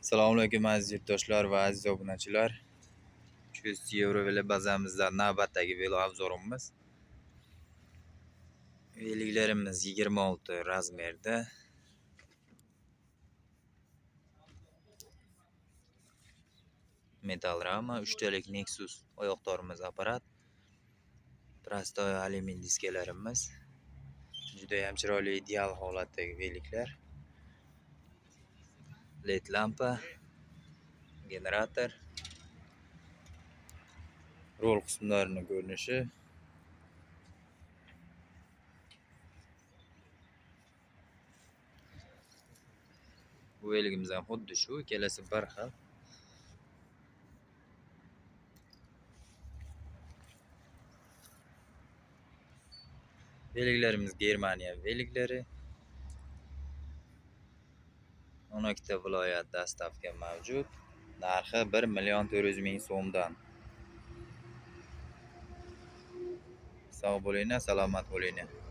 Assalomu alaykum aziz yurtdoshlar va aziz obunachilar. 300 euro velo bazamizda navbatdagi velo obzorimiz. Veliklarimiz 26 razmerda. Metal rama, 3 talik Nexus oyoqdorimiz apparat. Prostoy alyumin diskalarimiz. Juda ham chiroyli ideal holatdagi veliklar. LED lampa, generator, rol qismlarining ko'rinishi. Bu veligimiz ham xuddi shu, ikkalasi bir xil. Veliklarimiz Germaniya veliklari. 12 ta viloyat dastavka mavjud. Narxi 1.400.000 so'mdan. Sog' bo'linglar, salomat bo'linglar.